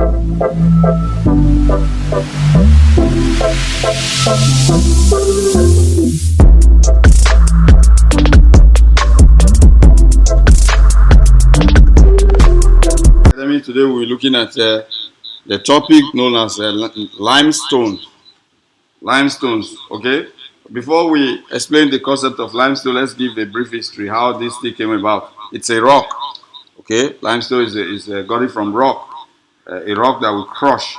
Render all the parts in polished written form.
Today we're looking at the topic known as limestone. Limestones, okay? Before we explain the concept of limestone, let's give a brief history how this thing came about. It's a rock, okay? Limestone is got it from rock, a rock that we crush.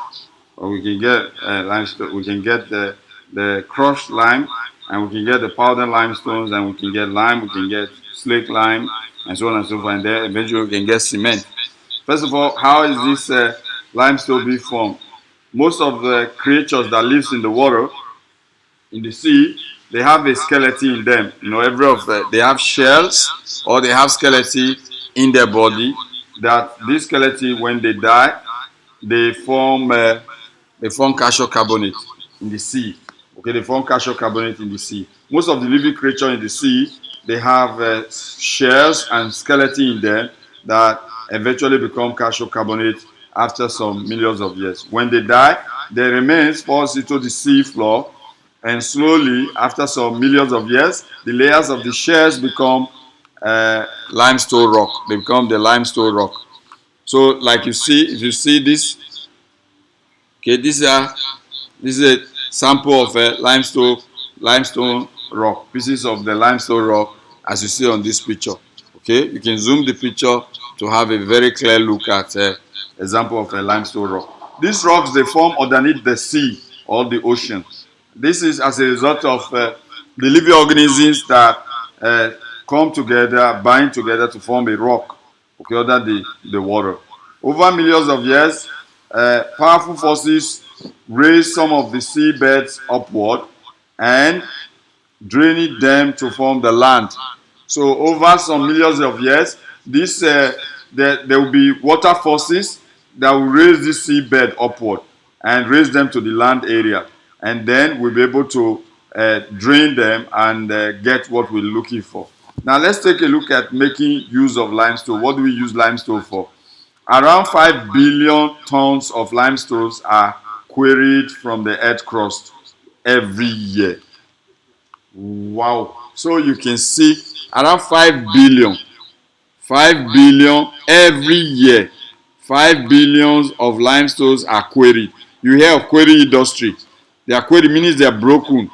Or we can get limestone, we can get the crushed lime, and we can get the powdered limestones, and we can get lime, we can get slate lime, and so on and so forth, and then eventually we can get cement. First of all, how is this limestone being formed? Most of the creatures that lives in the water, in the sea, they have a skeleton in them. You know, they have shells or they have skeleton in their body. That this skeleton, when they die, they form calcium carbonate in the sea. Okay, they form calcium carbonate in the sea. Most of the living creatures in the sea, they have shells and skeleton in them that eventually become calcium carbonate after some millions of years. When they die, their remains falls into the sea floor, and slowly, after some millions of years, the layers of the shells become limestone rock. They become the limestone rock. So, like you see, if you see this, okay, this is a sample of a limestone rock, pieces of the limestone rock, as you see on this picture. Okay, you can zoom the picture to have a very clear look at example of a limestone rock. These rocks, they form underneath the sea or the ocean. This is as a result of the living organisms that come together, bind together to form a rock, okay, under the water. Over millions of years, powerful forces raise some of the seabeds upward and drain them to form the land. So over some millions of years, there will be water forces that will raise the seabed upward and raise them to the land area. And then we'll be able to drain them and get what we're looking for. Now let's take a look at making use of limestone. What do we use limestone for? Around 5 billion tons of limestones are quarried from the earth crust every year. Wow. So you can see around 5 billion every year. 5 billions of limestones are quarried. You hear of quarry industry. They are quarried means they are broken.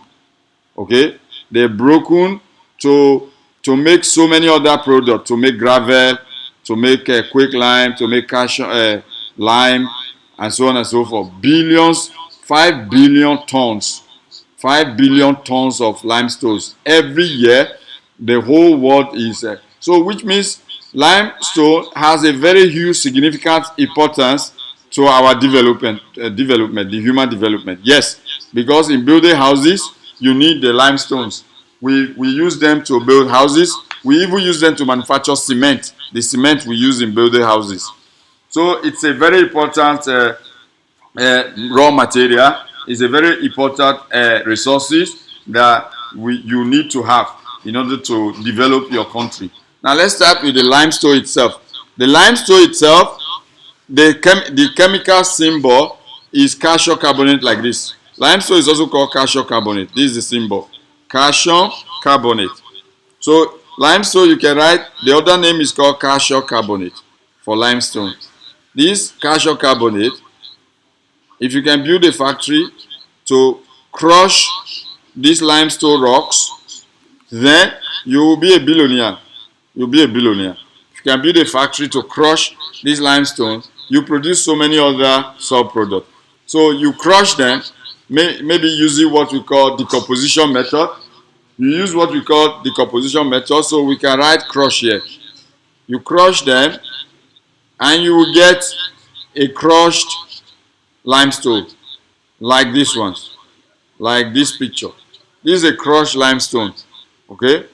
Okay? They're broken to make so many other products, to make gravel, to make quick lime, to make lime, and so on and so forth. 5 billion tons. 5 billion tons of limestones every year. The whole world is so, which means limestone has a very huge, significant importance to our development, the human development. Yes, because in building houses, you need the limestones. We use them to build houses. We even use them to manufacture cement. The cement we use in building houses. So it's a very important raw material. It's a very important resources that you need to have in order to develop your country. Now let's start with the limestone itself. The limestone itself, the chemical symbol is calcium carbonate like this. Limestone is also called calcium carbonate. This is the symbol. Calcium carbonate. So limestone, you can write, the other name is called calcium carbonate for limestone. This calcium carbonate, if you can build a factory to crush these limestone rocks, then you will be a billionaire. You'll be a billionaire. If you can build a factory to crush these limestones, you produce so many other sub-products. So you crush them, maybe using what we call decomposition method. You use what we call decomposition method, so we can write crush here. You crush them, and you will get a crushed limestone, like this one, like this picture. This is a crushed limestone, okay?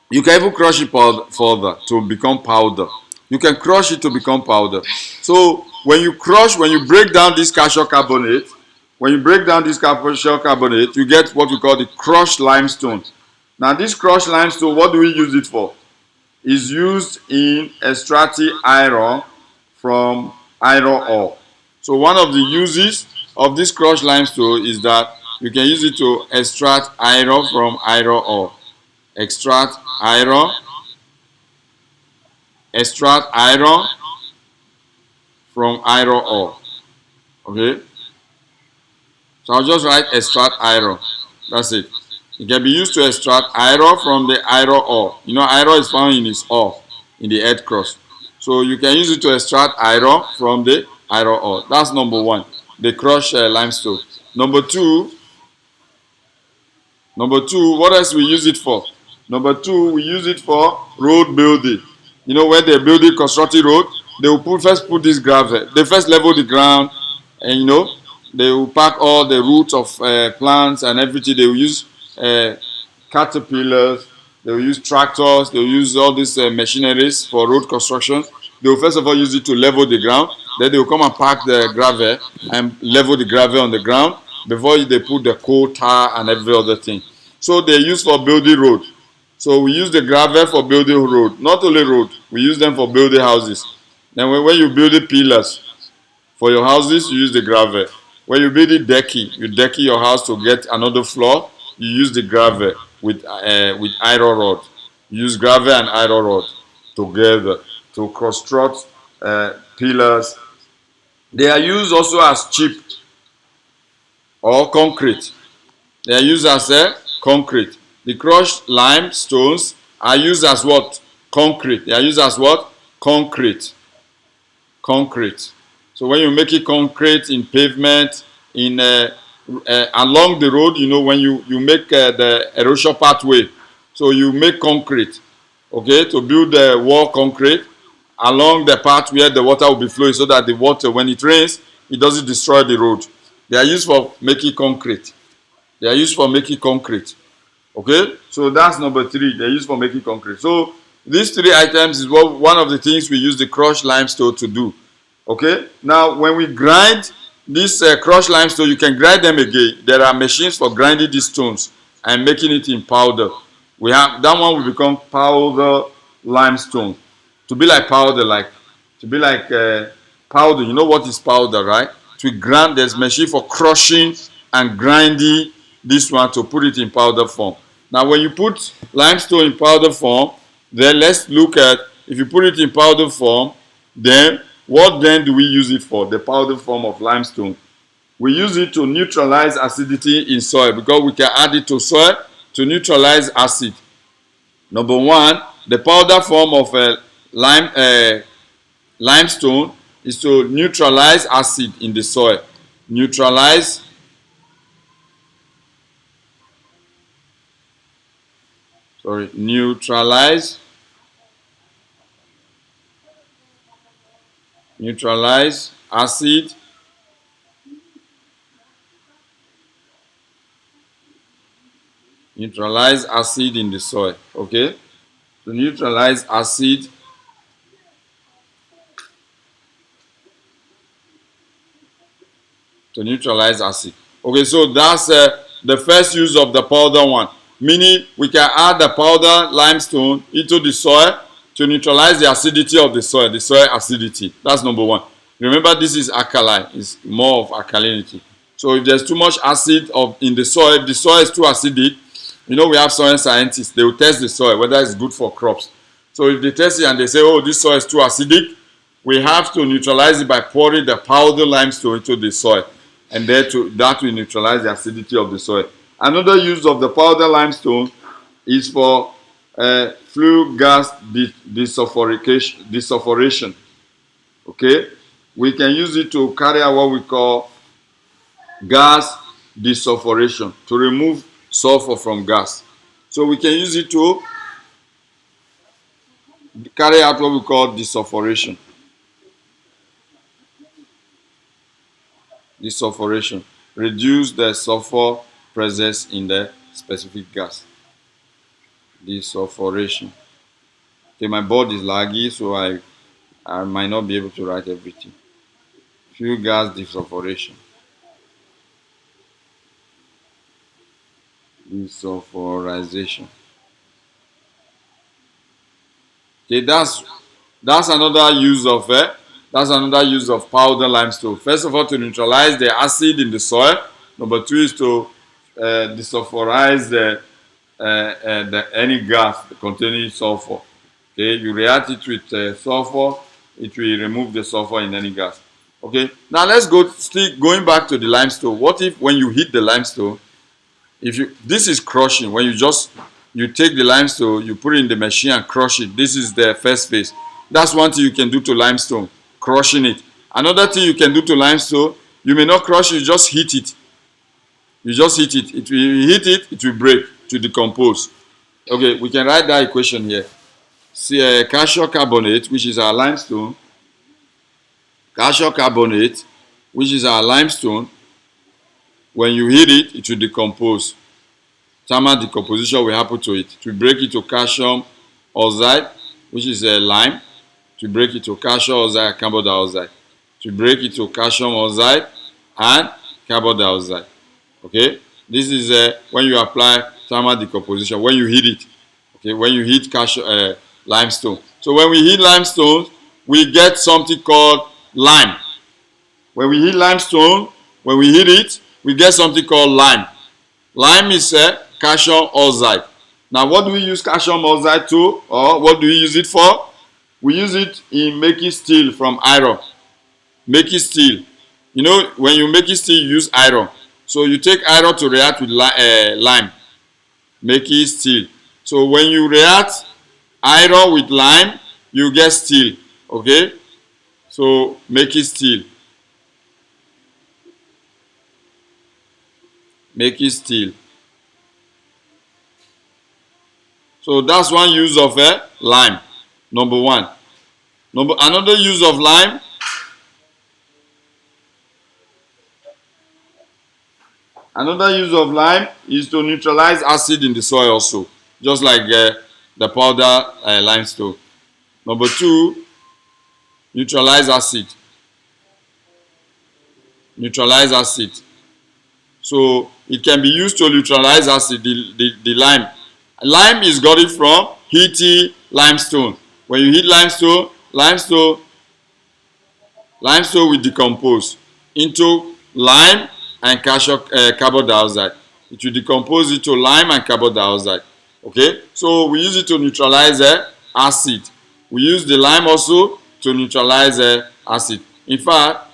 You can even crush it further to become powder. You can crush it to become powder. So when you break down this calcium carbonate, you get what we call the crushed limestone. Now this crushed limestone, what do we use it for? It's used in extracting iron from iron ore. So one of the uses of this crushed limestone is that you can use it to extract iron from iron ore. Extract iron from iron ore. Okay? So I'll just write extract iron. That's it. It can be used to extract iron from the iron ore. You know, iron is found in its ore, in the earth crust. So you can use it to extract iron from the iron ore. That's number one, the crushed limestone. Number two, what else we use it for? Number two, we use it for road building. You know, when they're building constructing road, they will first put this gravel. They first level the ground, and you know, they will pack all the roots of plants and everything. They will use caterpillars. They will use tractors. They will use all these machineries for road construction. They will first of all use it to level the ground. Then they will come and pack the gravel and level the gravel on the ground before they put the coal, tar, and every other thing. So they use for building road. So we use the gravel for building road. Not only road, we use them for building houses. Then when you build the pillars for your houses, you use the gravel. When you build it decking, you deck your house to get another floor, you use the gravel with iron rod. You use gravel and iron rod together to construct pillars. They are used also as chip or concrete. They are used as concrete. The crushed limestones are used as what? Concrete. They are used as what? Concrete. Concrete. So when you make it concrete in pavement, in along the road, you know, when you make the erosion pathway, so you make concrete, okay, to build the wall concrete along the path where the water will be flowing, so that the water, when it rains, it doesn't destroy the road. They are used for making concrete. They are used for making concrete. Okay, so that's number three. They're used for making concrete. So these three items is one of the things we use the crushed limestone to do. Okay, now when we grind this crushed limestone, you can grind them again. There are machines for grinding these stones and making it in powder. We have that one will become powder limestone. To be like powder, powder. You know what is powder, right? To grind, there's machine for crushing and grinding this one to put it in powder form. Now, when you put limestone in powder form, then let's look at, if you put it in powder form, then what then do we use it for? The powder form of limestone. We use it to neutralize acidity in soil, because we can add it to soil to neutralize acid. Number one, the powder form of limestone is to neutralize acid in the soil. Neutralize acid in the soil. Okay, to neutralize acid Okay, so that's the first use of the powder one, meaning we can add the powder limestone into the soil to neutralize the acidity of the soil acidity. That's number one. Remember, this is alkaline, it's more of alkalinity. So if there's too much acid in the soil, if the soil is too acidic, you know, we have soil scientists, they will test the soil whether it's good for crops. So if they test it and they say, oh, this soil is too acidic, we have to neutralize it by pouring the powder limestone into the soil, and that will neutralize the acidity of the soil. Another use of the powder limestone is for flue gas desulfuration. Okay, we can use it to carry out what we call gas desulfuration, to remove sulfur from gas. So we can use it to carry out what we call desulfuration. Desulfuration, reduce the sulfur presence in the specific gas. Desulfuration. Okay, my board is laggy, so I might not be able to write everything. Flue gas desulfuration. Desulfurization. Okay, that's another use of That's another use of powder limestone. First of all, to neutralize the acid in the soil. Number two is to desulfurize any gas containing sulfur. Okay, you react it with sulfur, it will remove the sulfur in any gas. Okay, now let's go still going back to the limestone. What if when you heat the limestone, this is crushing. When you take the limestone, you put it in the machine and crush it. This is the first phase. That's one thing you can do to limestone, crushing it. Another thing you can do to limestone, you may not crush it, you just heat it. You just heat it. It will heat it, it will break, to decompose. Okay, we can write that equation here. See, calcium carbonate, which is our limestone. Calcium carbonate, which is our limestone. When you heat it, it will decompose. Thermal decomposition will happen to it. To break it to calcium oxide, which is a lime. To break it to calcium oxide and carbon dioxide. To break it to calcium oxide and carbon dioxide. Okay, this is when you apply thermal decomposition, when you heat it. Okay, when you heat calcium, limestone. So when we heat limestone, we get something called lime. When we heat limestone, when we heat it, we get something called lime. Lime is calcium oxide. Now, what do we use calcium oxide to, or what do we use it for? We use it in making steel from iron. Making steel. You know, when you make steel, you use iron. So you take iron to react with lime. Making steel. So when you react iron with lime, you get steel. Okay? So making steel. Making steel. So that's one use of lime. Number one. Another use of lime. Another use of lime is to neutralize acid in the soil also, just like the powder limestone. Number two, neutralize acid. Neutralize acid. So it can be used to neutralize acid, the lime. Lime is got it from heating limestone. When you heat limestone, limestone will decompose into lime and carbon dioxide. It will decompose it to lime and carbon dioxide. Okay, so we use it to neutralize acid. We use the lime also to neutralize acid. In fact,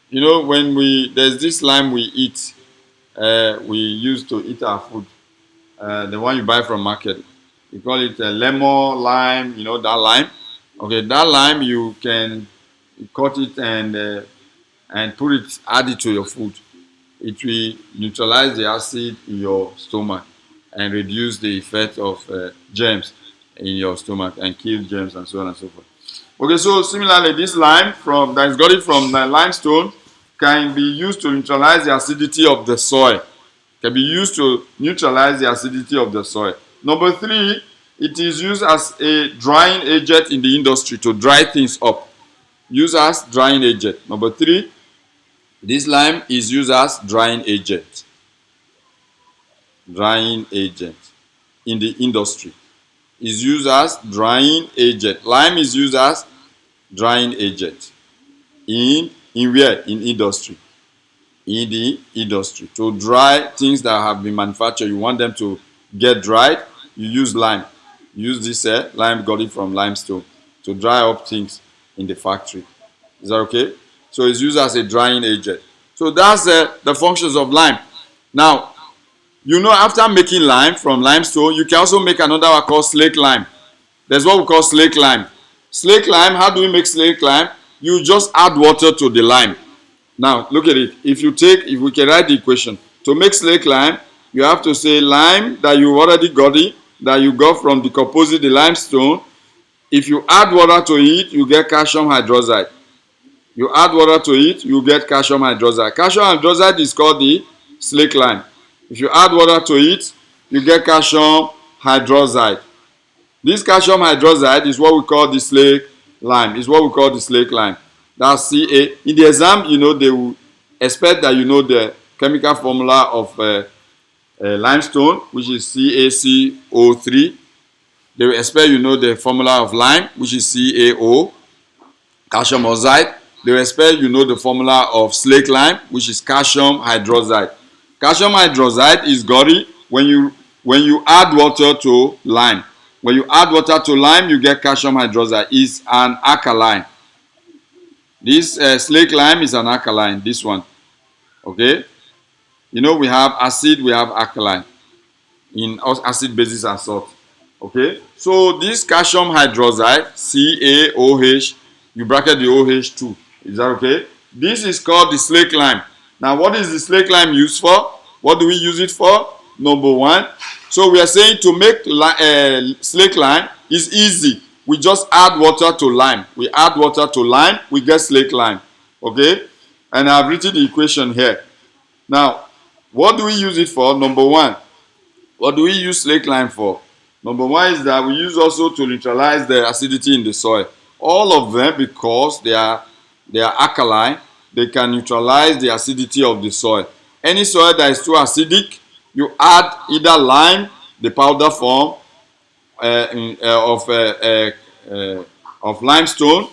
you know, when there's this lime we eat, we use to eat our food. The one you buy from market. We call it lemon lime, you know, that lime. Okay, that lime you can cut it and put it, add it to your food. It will neutralize the acid in your stomach and reduce the effect of germs in your stomach and kill germs and so on and so forth. Okay, so similarly, this lime that is got it from limestone can be used to neutralize the acidity of the soil. Can be used to neutralize the acidity of the soil. Number three, it is used as a drying agent in the industry to dry things up. Used as drying agent. Number three, this lime is used as drying agent. Drying agent in the industry. Is used as drying agent. Lime is used as drying agent. In where? In industry. In the industry. To dry things that have been manufactured, you want them to get dried, you use lime. Use this lime got it from limestone to dry up things in the factory. Is that okay? So it's used as a drying agent. So that's the functions of lime. Now, you know, after making lime from limestone, you can also make another one called slake lime. There's what we call slake lime. Slake lime, how do we make slake lime? You just add water to the lime. Now, look at it. If we can write the equation. To make slake lime, you have to say lime that you already got it, that you got from decomposing the limestone. If you add water to it, you get calcium hydroxide. You add water to it, you get calcium hydroxide. Calcium hydroxide is called the slake lime. If you add water to it, you get calcium hydroxide. This calcium hydroxide is what we call the slake lime. Is what we call the slake lime. That's Ca. In the exam, you know, they will expect that you know the chemical formula of limestone, which is CaCO3. They will expect you know the formula of lime, which is CaO. calcium oxide. The respect, you know the formula of slake lime, which is calcium hydroxide. Calcium hydroxide is gaudy when you add water to lime. When you add water to lime, you get calcium hydroxide. It's an alkaline. This slake lime is an alkaline, this one. Okay? You know, we have acid, we have alkaline in acid, bases, and salt. Okay? So this calcium hydroxide, CaOH, you bracket the OH too. Is that okay? This is called the slake lime. Now, what is the slake lime used for? What do we use it for? Number one. So we are saying to make slake lime is easy. We just add water to lime. We add water to lime, we get slake lime. Okay? And I've written the equation here. Now, what do we use it for? Number one. What do we use slake lime for? Number one is that we use also to neutralize the acidity in the soil. All of them, because they are alkaline, they can neutralize the acidity of the soil. Any soil that is too acidic, you add either lime, the powder form of limestone.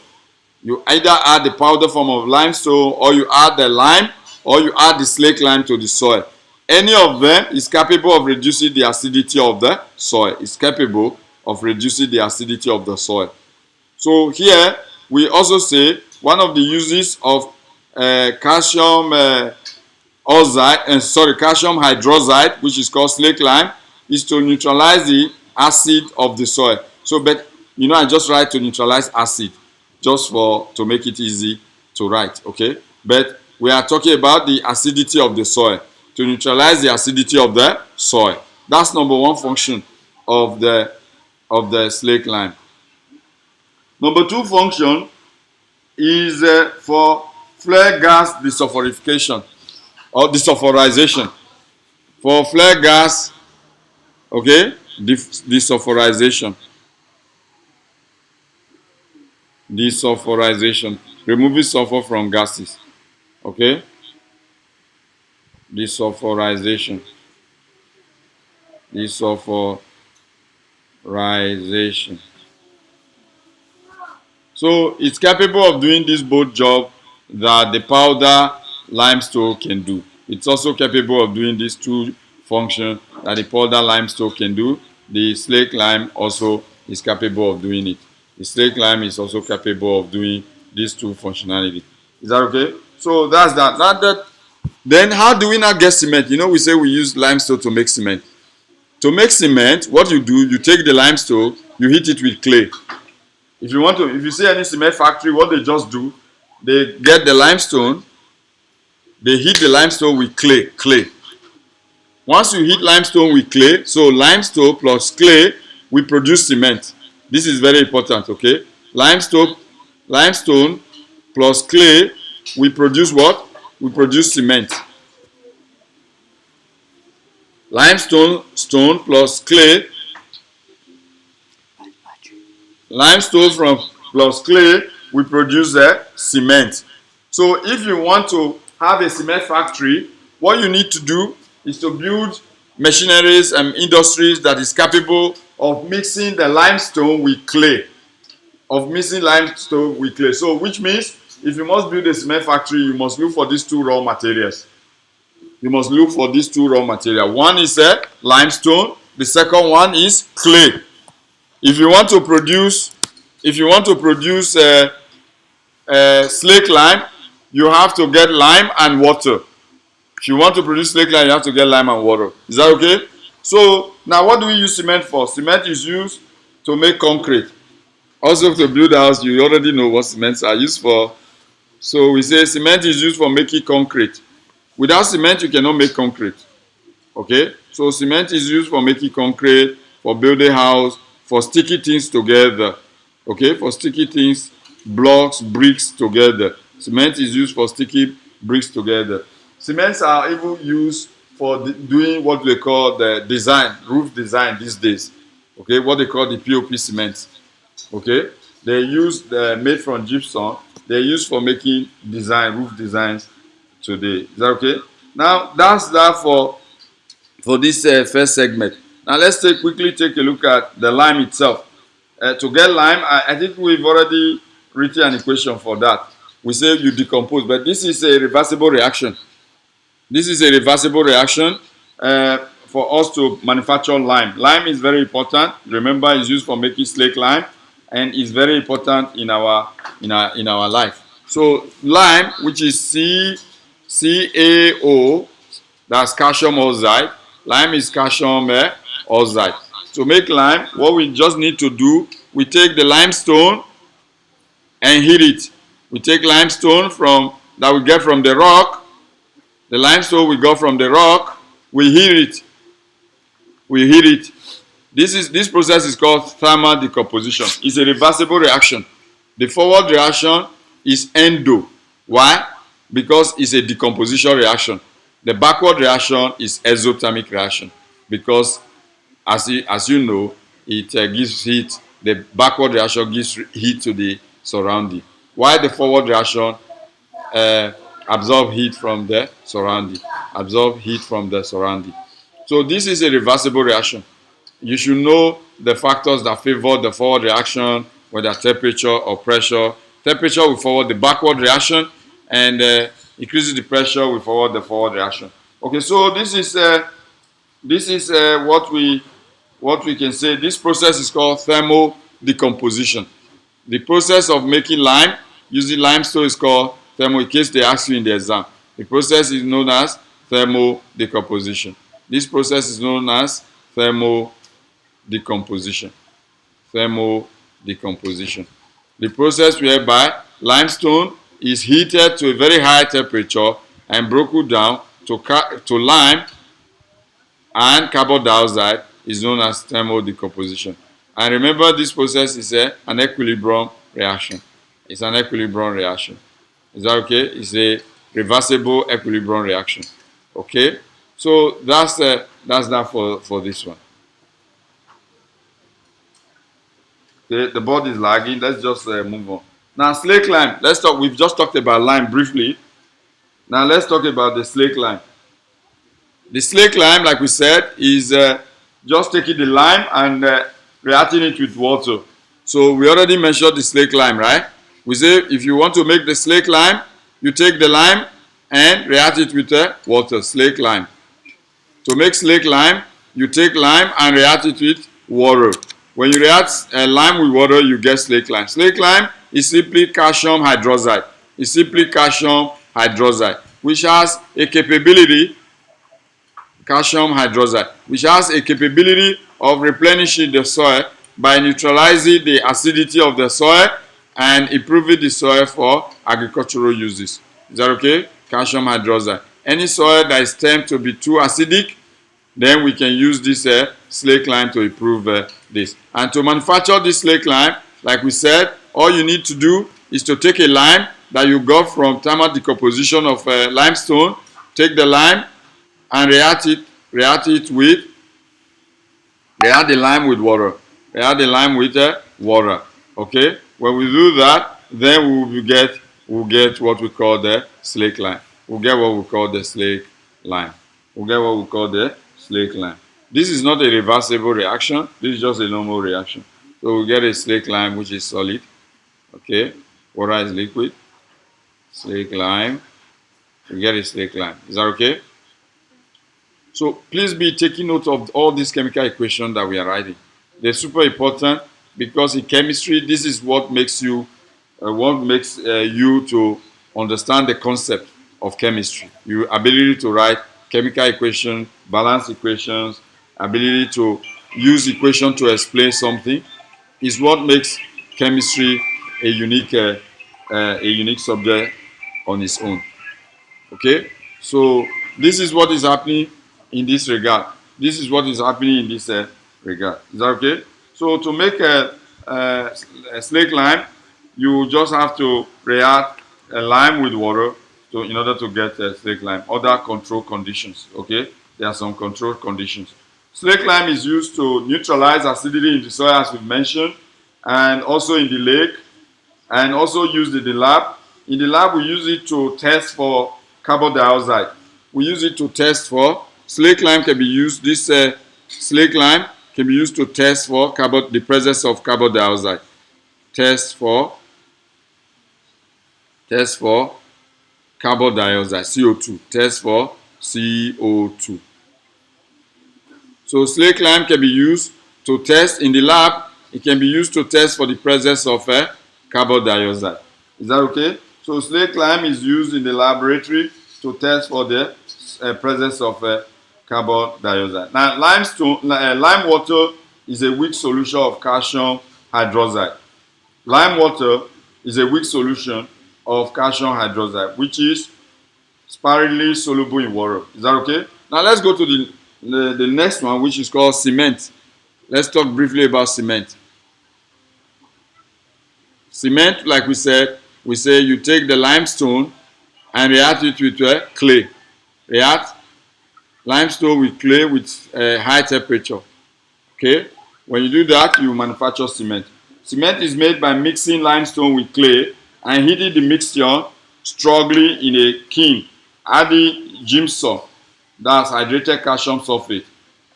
You either add the powder form of limestone, or you add the lime, or you add the slake lime to the soil. Any of them is capable of reducing the acidity of the soil. It's capable of reducing the acidity of the soil. So here we also say one of the uses of calcium hydroxide, which is called slake lime, is to neutralize the acid of the soil. So, but you know, I just write to neutralize acid, just to make it easy to write. Okay, but we are talking about the acidity of the soil, to neutralize the acidity of the soil. That's number one function of the slake lime. Number two function is for flare gas desulfurification or desulfurization. For flare gas, okay, desulfurization. Desulfurization, removing sulfur from gases. Okay, desulfurization. Desulfurization. So it's capable of doing this both job that the powder limestone can do. It's also capable of doing these two functions that the powder limestone can do. The slake lime also is capable of doing it. The slake lime is also capable of doing these two functionality. Is that okay? So that's that. Then how do we now get cement? You know, we say we use limestone to make cement. To make cement, what you do, you take the limestone, you heat it with clay. If you see any cement factory, what they just do, they get the limestone, they heat the limestone with clay. Once you heat limestone with clay, so limestone plus clay, we produce cement. This is very important, okay? Limestone plus clay, we produce what? We produce cement. Limestone plus clay, limestone plus clay, we produce cement. So if you want to have a cement factory, what you need to do is to build machineries and industries that is capable of mixing the limestone with clay. So which means if you must build a cement factory, you must look for these two raw materials. One is limestone, the second one is clay. If you want to produce slake lime, you have to get lime and water. If you want to produce slake lime, you have to get lime and water. Is that okay? So now what do we use cement for? Cement is used to make concrete. Also to build a house, you already know what cements are used for. So we say cement is used for making concrete. Without cement, you cannot make concrete. Okay? So cement is used for making concrete, for building house, for sticking things together. Okay? For sticking things, blocks, bricks together. Cement is used for sticking bricks together. Cements are even used for doing what they call the design, roof design these days. Okay? What they call the POP cement. Okay? They're used, made from gypsum. They're used for making roof designs today. Is that okay? Now, that's that for this first segment. Now, let's quickly take a look at the lime itself. To get lime, I think we've already written an equation for that. We say you decompose, but this is a reversible reaction. This is a reversible reaction for us to manufacture lime. Lime is very important. Remember, it's used for making slake lime, and is very important in our life. So lime, which is CaO, that's calcium oxide. Lime is calcium oxide. To make lime, what we just need to do, we take the limestone and heat it. We take limestone that we get from the rock. The limestone we got from the rock, we heat it. We heat it. This process is called thermal decomposition. It's a reversible reaction. The forward reaction is endo. Why? Because it's a decomposition reaction. The backward reaction is exothermic reaction. Because as you know, it gives heat. The backward reaction gives heat to the surrounding. While the forward reaction absorb heat from the surrounding. So this is a reversible reaction. You should know the factors that favor the forward reaction, whether temperature or pressure. Temperature will forward the backward reaction, and increases the pressure will forward the forward reaction. Okay, so this is what we can say. This process is called thermal decomposition. The process of making lime using limestone is called thermal. In case they ask you in the exam, the process is known as thermal decomposition. This process is known as thermal decomposition. The process whereby limestone is heated to a very high temperature and broken down to lime and carbon dioxide is known as thermal decomposition. And remember, this process is an equilibrium reaction. It's an equilibrium reaction. Is that okay? It's a reversible equilibrium reaction. Okay? So that's that for this one. Okay, the board is lagging. Let's just move on. Now, slake lime. Let's talk. We've just talked about lime briefly. Now, let's talk about the slake lime. The slake lime, like we said, is just taking the lime and reacting it with water. So we already mentioned the slake lime, right? We say if you want to make the slake lime, you take the lime and react it with water, slake lime. To make slake lime, you take lime and react it with water. When you react lime with water, you get slake lime. Slake lime is simply calcium hydroxide. Which has a capability, of replenishing the soil by neutralizing the acidity of the soil and improving the soil for agricultural uses. Is that okay? Calcium hydroxide. Any soil that is termed to be too acidic, then we can use this slake lime to improve this. And to manufacture this slake lime, like we said, all you need to do is to take a lime that you got from thermal decomposition of limestone, take the lime and react the lime with water. Okay? When we do that, then we'll get what we call the slake lime. This is not a reversible reaction. This is just a normal reaction. So we get a slake lime which is solid. Okay? Water is liquid. Slake lime. We get a slake lime. Is that okay? So please be taking note of all these chemical equations that we are writing. They're super important because in chemistry, this is what makes you to understand the concept of chemistry. Your ability to write chemical equations, balance equations, ability to use equation to explain something is what makes chemistry a unique subject on its own. Okay, so this is what is happening in this regard. Is that okay? So to make a slake lime, you just have to react a lime with water in order to get a slake lime. Other control conditions. Okay, there are some control conditions. Slake lime is used to neutralize acidity in the soil, as we mentioned, and also in the lake, and also used in the lab. In the lab, we use it to test for carbon dioxide. Slake lime can be used. This slake lime can be used to test for the presence of carbon dioxide. Test for Test for carbon dioxide, CO2. Test for CO2. So slake lime can be used to test in the lab. It can be used to test for the presence of carbon dioxide. Is that okay? So slake lime is used in the laboratory to test for the presence of carbon dioxide. Now, lime water is a weak solution of calcium hydroxide. Lime water is a weak solution of calcium hydroxide, which is sparingly soluble in water. Is that okay? Now let's go to the next one, which is called cement. Let's talk briefly about cement. Cement, like we said, we say you take the limestone and react it with clay. React limestone with clay with high temperature. Okay? When you do that, you manufacture cement. Cement is made by mixing limestone with clay and heating the mixture strongly in a kiln, adding gypsum, that's hydrated calcium sulfate,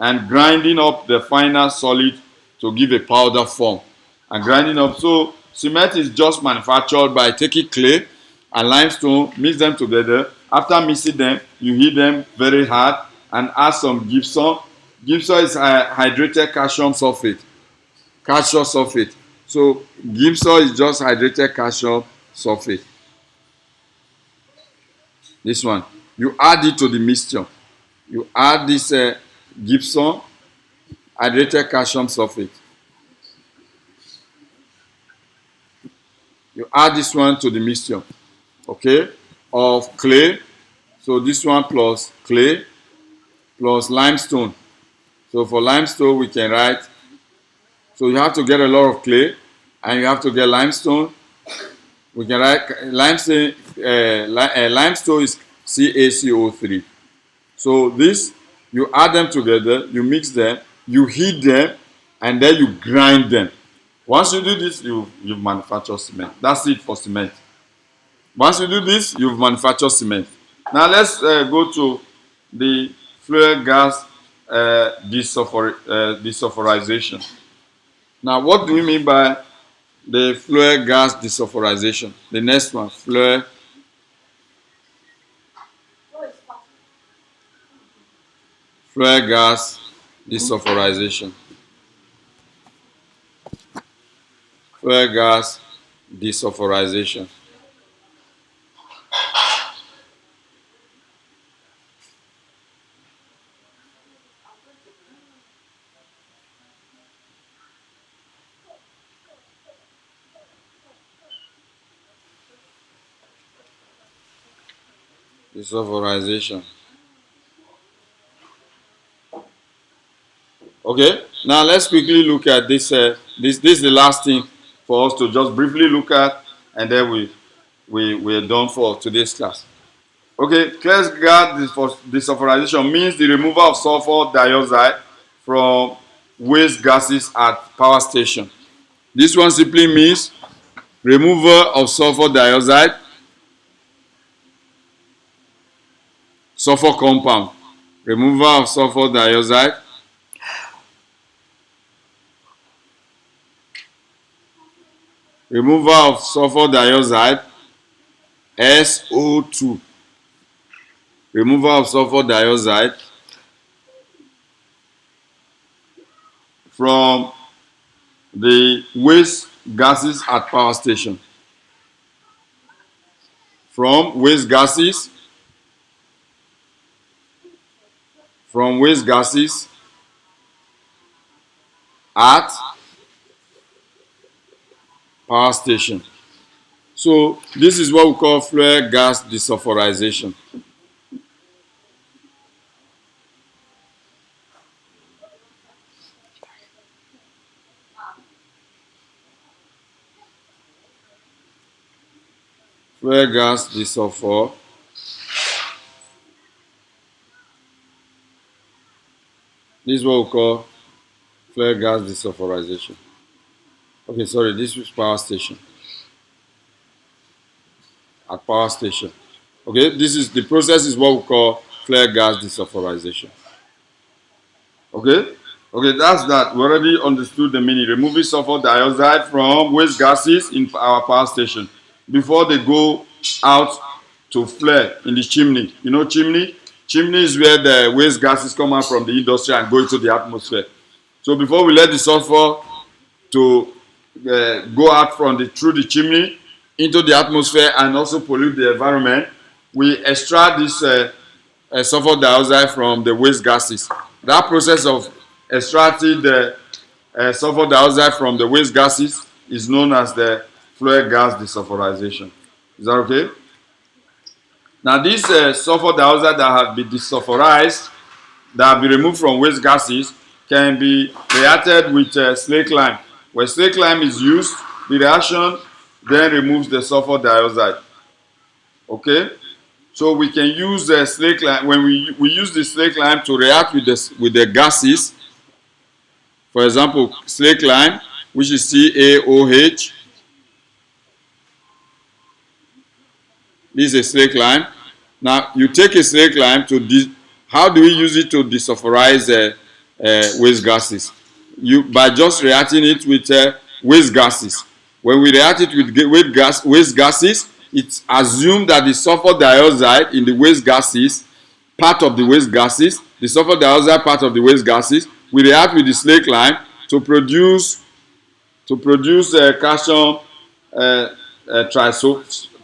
and grinding up the final solid to give a powder form. And grinding up, so cement is just manufactured by taking clay and limestone, mix them together. After mixing them, you heat them very hard and add some gypsum. Gypsum is hydrated calcium sulfate. Calcium sulfate. So gypsum is just hydrated calcium sulfate. This one. You add it to the mixture. You add this gypsum, hydrated calcium sulfate. You add this one to the mixture, okay, of clay. So this one plus clay plus limestone. So for limestone, we can write, so you have to get a lot of clay and you have to get limestone. We can write limestone, limestone is CaCO3. So this, you add them together, you mix them, you heat them, and then you grind them. Once you do this, you manufacture cement. That's it for cement. Once you do this, you've manufactured cement. Now let's go to the flare gas desulfurization. Now, what do we mean by the flare gas desulfurization? The next one, flare gas desulfurization. Flare gas desulfurization. Desulfurization. Okay, now let's quickly look at this. This is the last thing for us to just briefly look at, and then we're done for today's class. Okay, flare gas desulfurization means the removal of sulfur dioxide from waste gases at power station. This one simply means removal of sulfur dioxide, sulfur compound, removal of sulfur dioxide, removal of sulfur dioxide, SO2, removal of sulfur dioxide from the waste gases at power station. From waste gases at power station. So this is what we call flare gas desulfurization. Flare gas desulfur. This is what we call flare gas desulfurization. Okay, sorry, this is power station. At power station. Okay, this is the process is what we call flare gas desulfurization. Okay? Okay, that's that. We already understood the meaning. Removing sulfur dioxide from waste gases in our power station before they go out to flare in the chimney. You know chimney? Chimney is where the waste gases come out from the industry and go into the atmosphere. So before we let the sulfur to go out through the chimney into the atmosphere and also pollute the environment, we extract this sulfur dioxide from the waste gases. That process of extracting the sulfur dioxide from the waste gases is known as the flare gas desulfurization. Is that okay? Now this sulfur dioxide that has been desulfurized, that have been removed from waste gases, can be reacted with slake lime. When slake lime is used, the reaction then removes the sulfur dioxide. Okay? So we can use slake lime. When we use the slake lime to react with the gases, for example, slake lime, which is CaOH. This is a slake lime. Now you take a slake lime how do we use it to desulfurize waste gases? By just reacting it with waste gases. When we react it with waste gases, it's assumed that the sulfur dioxide in the waste gases, part of the waste gases, the sulfur dioxide part of the waste gases, we react with the slake lime to produce calcium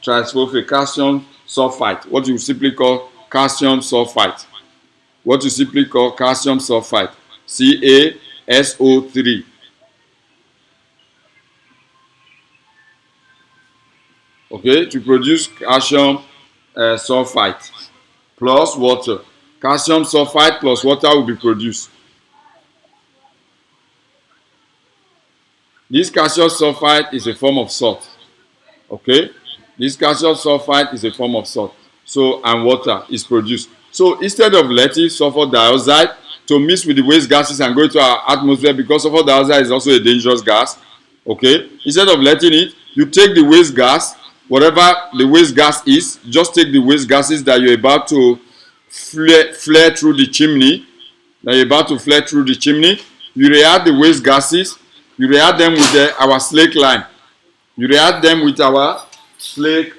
trisulfate, calcium sulfite, what you simply call calcium sulfite. What you simply call calcium sulfite, CaSO3. Okay, to produce calcium sulfite plus water. Calcium sulfite plus water will be produced. This calcium sulfite is a form of salt. Okay, this calcium sulfite is a form of salt. So, and water is produced. So, instead of letting sulfur dioxide to mix with the waste gases and go into our atmosphere, because sulfur dioxide is also a dangerous gas, okay, instead of letting it, you take the waste gas, whatever the waste gas is, just take the waste gases that you're about to flare through the chimney, you react the waste gases, you react them with our slake lime. You react them with our slake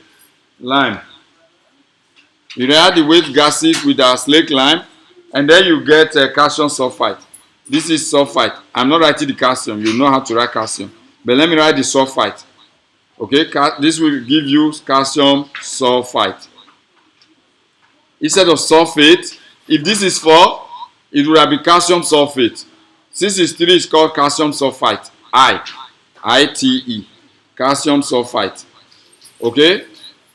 lime. You react the waste gases with our slake lime, and then you get calcium sulfite. This is sulfite. I'm not writing the calcium. You know how to write calcium. But let me write the sulfite. Okay, this will give you calcium sulfite. Instead of sulfate, if this is 4, it would have been calcium sulfate. Since it's 3, it's called calcium sulfite. I-T-E. Calcium sulfite. Okay?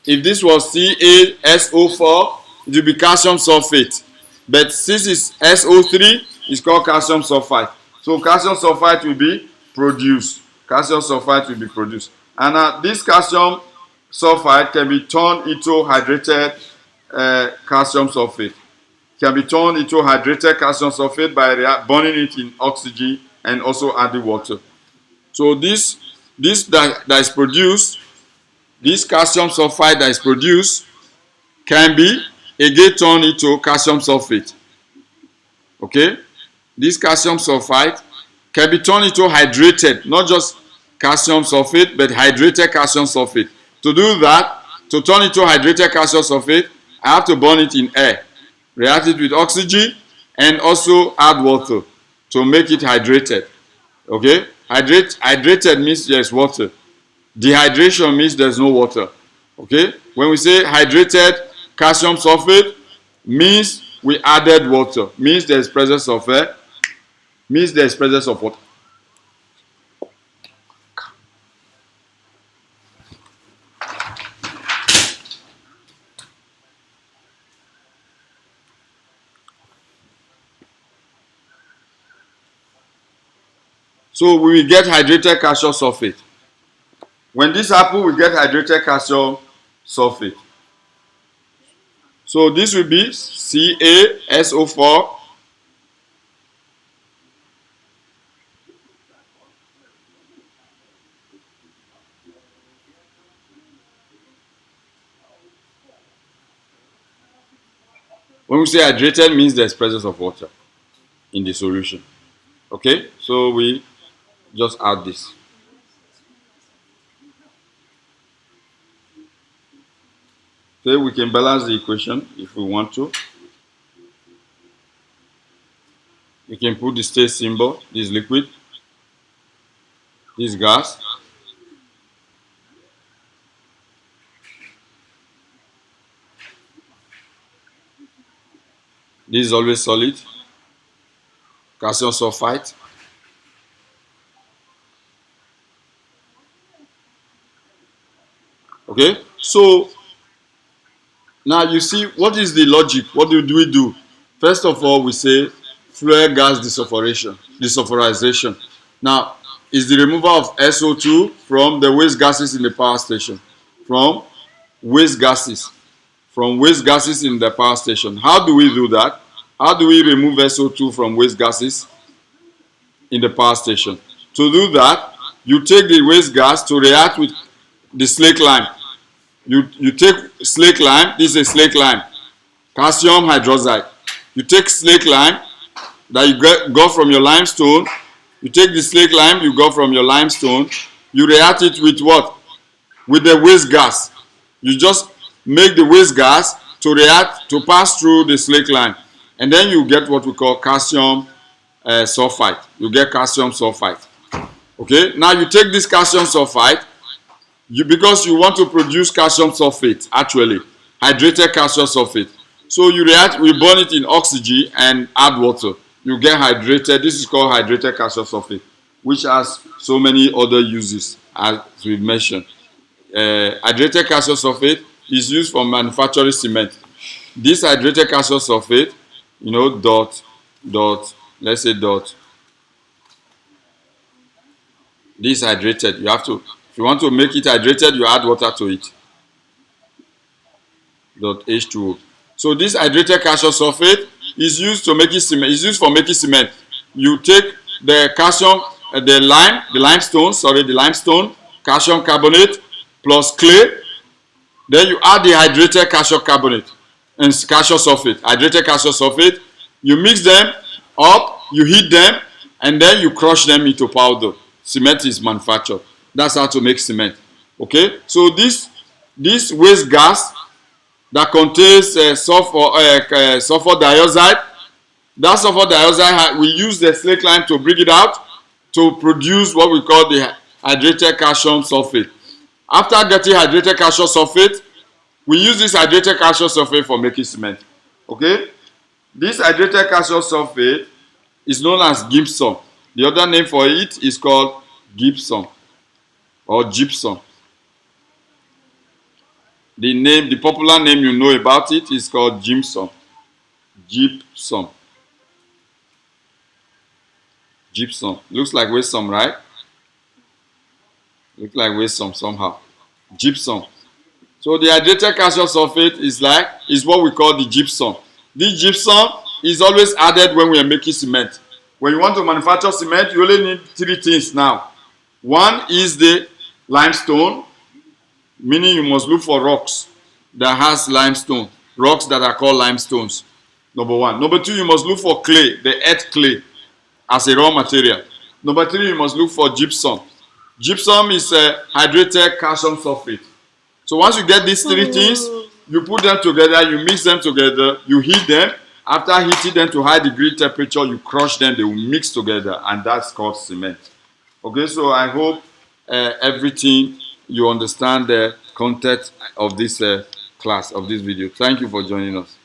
If this was CaSO4, it will be calcium sulfate. But since it's SO3, it's called calcium sulfite. So calcium sulfite will be produced. Calcium sulfite will be produced. And this calcium sulfite can be turned into hydrated calcium sulfate. Can be turned into hydrated calcium sulfate by burning it in oxygen and also adding water. So this that is produced, this calcium sulfite that is produced can be again turned into calcium sulfate. Okay? This calcium sulfite can be turned into hydrated, not just calcium sulfate, but hydrated calcium sulfate. To do that, to turn it to hydrated calcium sulfate, I have to burn it in air, react it with oxygen, and also add water to make it hydrated. Okay? Hydrated means there's water. Dehydration means there's no water. Okay? When we say hydrated calcium sulfate, means we added water. Means there's presence of air. Means there's presence of water. So we will get hydrated calcium sulfate. When this happens, we get hydrated calcium sulfate. So this will be CaSO4 when we say hydrated, means there's presence of water in the solution. Okay, so we just add this. Okay, we can balance the equation if we want to. We can put the state symbol, this liquid, this gas. This is always solid, calcium sulfite. Okay, so now you see what is the logic? What do we do? First of all, we say flare gas desulfurization. Now, is the removal of SO2 from the waste gases in the power station. From waste gases in the power station. How do we do that? How do we remove SO2 from waste gases in the power station? To do that, you take the waste gas to react with the slake lime. You take slake lime, this is a slake lime, calcium hydroxide. You take slake lime that you got from your limestone, you take the slake lime you got from your limestone, you react it with what? With the waste gas. You just make the waste gas to react, to pass through the slake lime. And then you get what we call calcium sulfite. You get calcium sulfite. Okay, now you take this calcium sulfite, because you want to produce calcium sulfate, actually, hydrated calcium sulfate. So you react, we burn it in oxygen and add water. You get hydrated, this is called hydrated calcium sulfate, which has so many other uses, as we've mentioned. Hydrated calcium sulfate is used for manufacturing cement. This hydrated calcium sulfate, you know, let's say this hydrated, you have to, if you want to make it hydrated, you add water to it. H2O. So this hydrated calcium sulfate is used to make cement. It's used for making cement. You take the calcium, the limestone, calcium carbonate plus clay. Then you add the hydrated calcium carbonate and calcium sulfate. Hydrated calcium sulfate. You mix them up, you heat them, and then you crush them into powder. Cement is manufactured. That's how to make cement. Okay, so this waste gas that contains sulfur dioxide, that sulfur dioxide, we use the slake lime to bring it out to produce what we call the hydrated calcium sulfate. After getting hydrated calcium sulfate, we use this hydrated calcium sulfate for making cement. Okay, this hydrated calcium sulfate is known as gypsum. The other name for it is called gypsum or gypsum. The popular name you know about it is called gypsum. Gypsum. Gypsum. Looks like Waidsum, right? Looks like Waidsum somehow. Gypsum. So the hydrated calcium sulfate is what we call the gypsum. This gypsum is always added when we are making cement. When you want to manufacture cement, you only need three things now. One is the limestone, meaning you must look for rocks that has limestone, rocks that are called limestones. Number one. Number two, you must look for clay, the earth clay, as a raw material. Number three, you must look for gypsum. Gypsum is a hydrated calcium sulfate. So once you get these three things, you put them together, you mix them together, you heat them. After heating them to high degree temperature, you crush them, they will mix together, and that's called cement. Okay, so I hope everything you understand the content of this class, of this video. Thank you for joining us.